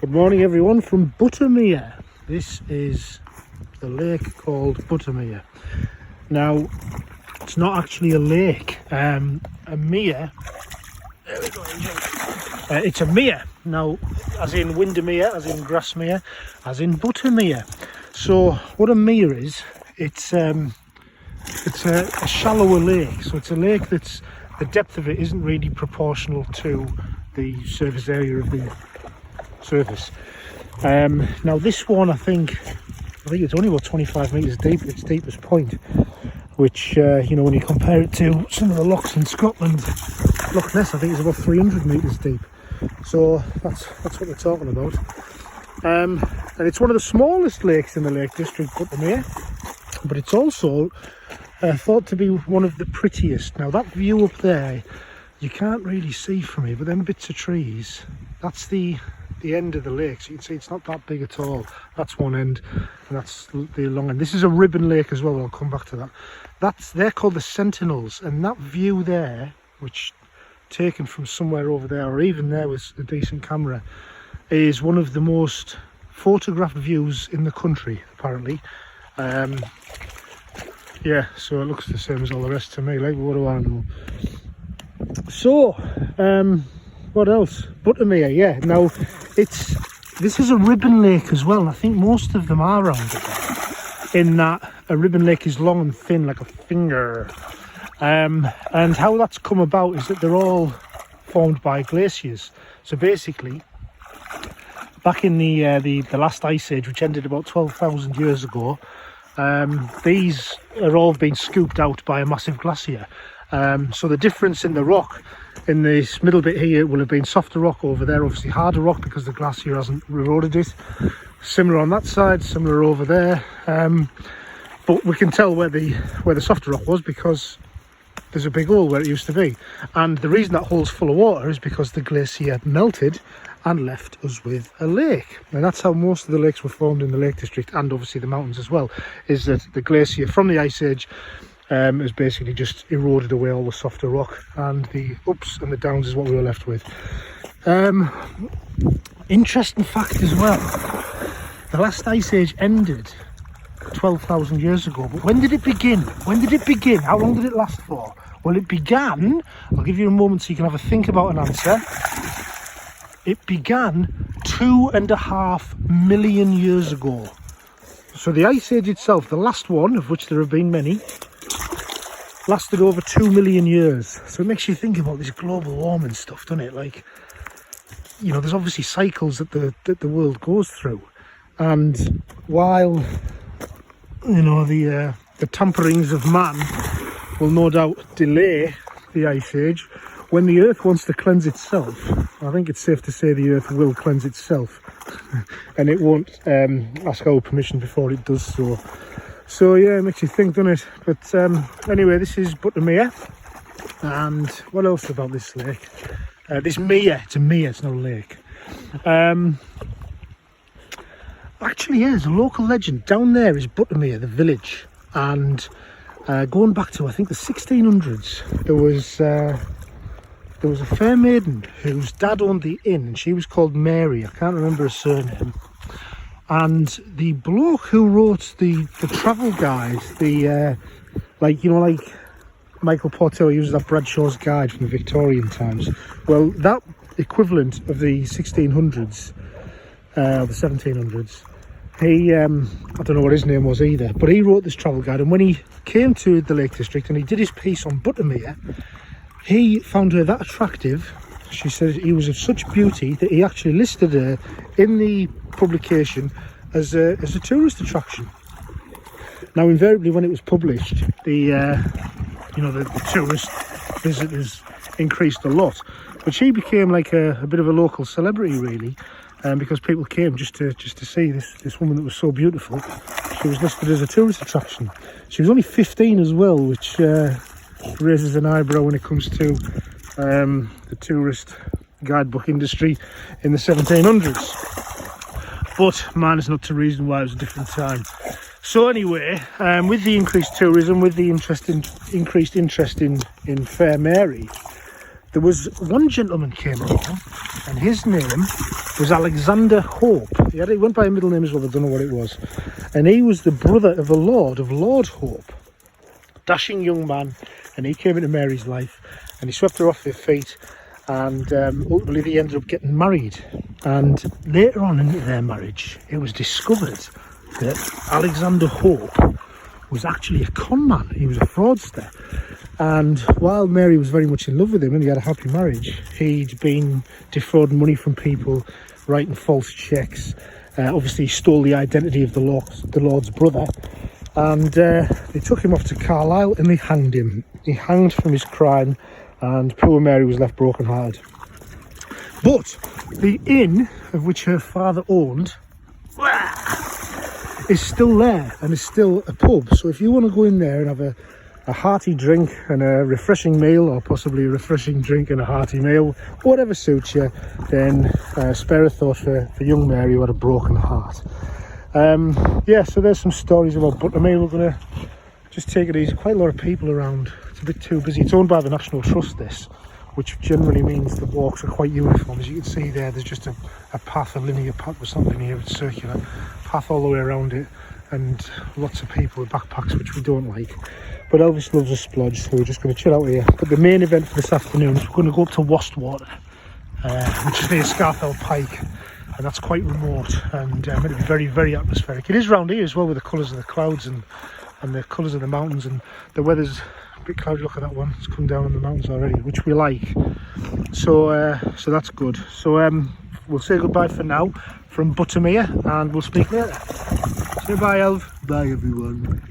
Good morning everyone from Buttermere. This is the lake called Buttermere. Now, it's not actually a lake. A mere. There we go. It's a mere. Now, as in Windermere, as in Grassmere, as in Buttermere. So, what a mere is, it's a shallower lake. So it's a lake that's, the depth of it isn't really proportional to the surface area of the surface. Now this one, I think it's only about 25 metres deep at its deepest point, which you know, when you compare it to some of the lochs in Scotland, Loch Ness I think is about 300 metres deep. So that's what we're talking about. And it's one of the smallest lakes in the Lake District, Buttermere, but it's also thought to be one of the prettiest. Now that view up there, you can't really see from here, but them bits of trees, that's the end of the lake. So you can see it's not that big at all. That's one end, and that's the long end. This is a ribbon lake as well. I'll come back to that. They're called the Sentinels, and that view there, which taken from somewhere over there, or even there with a decent camera, is one of the most photographed views in the country, apparently. Yeah, so it looks the same as all the rest to me. Like, what do I know? So, what else? Buttermere, yeah. Now, this is a ribbon lake as well. I think most of them are around it, in that a ribbon lake is long and thin like a finger. And how that's come about is that they're all formed by glaciers. So basically, back in the last ice age, which ended about 12,000 years ago, these are all being scooped out by a massive glacier. So the difference in the rock in this middle bit here will have been softer rock, over there obviously harder rock because the glacier hasn't eroded it. Similar on that side, similar over there. But we can tell where the softer rock was because there's a big hole where it used to be. And the reason that hole's full of water is because the glacier melted and left us with a lake. And that's how most of the lakes were formed in the Lake District, and obviously the mountains as well, is that the glacier from the ice age has basically just eroded away all the softer rock, and the ups and the downs is what we were left with. Interesting fact as well, the last ice age ended 12,000 years ago, but when did it begin? When did it begin? How long did it last for? Well, it began, I'll give you a moment so you can have a think about an answer. It began 2.5 million years ago. So the ice age itself, the last one, of which there have been many, lasted over 2 million years. So it makes you think about this global warming stuff, doesn't it? Like, you know, there's obviously cycles that the world goes through, and while, you know, the tamperings of man will no doubt delay the ice age, when the earth wants to cleanse itself, I think it's safe to say the earth will cleanse itself and it won't ask our permission before it does so. So yeah, it makes you think, doesn't it? But anyway, this is Buttermere. And what else about this lake? This mere, it's a mere, it's not a lake. Actually, yeah, there's a local legend. Down there is Buttermere, the village. And going back to, I think, the 1600s, there was a fair maiden whose dad owned the inn, and she was called Mary. I can't remember her surname. And the bloke who wrote the travel guide, like, you know, like Michael Portillo uses that Bradshaw's Guide from the Victorian times. Well, that equivalent of the 1600s, the 1700s, he, I don't know what his name was either, but he wrote this travel guide. And when he came to the Lake District and he did his piece on Buttermere, he found her that attractive. She said he was of such beauty that he actually listed her in the publication as a tourist attraction. Now, invariably, when it was published, the tourist visitors increased a lot, but she became like a bit of a local celebrity, really, because people came just to see this woman that was so beautiful. She was listed as a tourist attraction. She was only 15 as well, which raises an eyebrow when it comes to the tourist guidebook industry in the 1700s. But man, it's not to reason why it was a different time. So anyway, with the increased tourism, with the increased interest in Fair Mary, there was one gentleman came along, and his name was Alexander Hope. He went by a middle name as well, I don't know what it was. And he was the brother of Lord Hope. Dashing young man, and he came into Mary's life, and he swept her off her feet, and ultimately they ended up getting married. And later on into their marriage, it was discovered that Alexander Hope was actually a con man. He was a fraudster. And while Mary was very much in love with him and he had a happy marriage, he'd been defrauding money from people, writing false cheques. Obviously, he stole the identity of the Lord's brother. And they took him off to Carlisle and they hanged him. He hanged from his crime, and poor Mary was left broken-hearted. But the inn of which her father owned is still there and is still a pub. So if you want to go in there and have a hearty drink and a refreshing meal, or possibly a refreshing drink and a hearty meal, whatever suits you, then spare a thought for young Mary who had a broken heart. Yeah, so there's some stories about Buttermere. We're going to just take it easy. Quite a lot of people around. It's a bit too busy. It's owned by the National Trust, this, which generally means the walks are quite uniform. As you can see there's just a path, a linear path with something here. It's circular path all the way around it, and lots of people with backpacks, which we don't like. But Elvis loves a splodge, so we're just going to chill out here. But the main event for this afternoon is we're going to go up to Wastwater, which is near Scarfell Pike, and that's quite remote and meant to be very, very atmospheric. It is round here as well, with the colours of the clouds and the colours of the mountains, and the weather's a bit cloudy. Look at that one, it's come down on the mountains already, which we like. So so that's good. So we'll say goodbye for now from Buttermere, and we'll speak later. Say bye, Elv. Bye, everyone.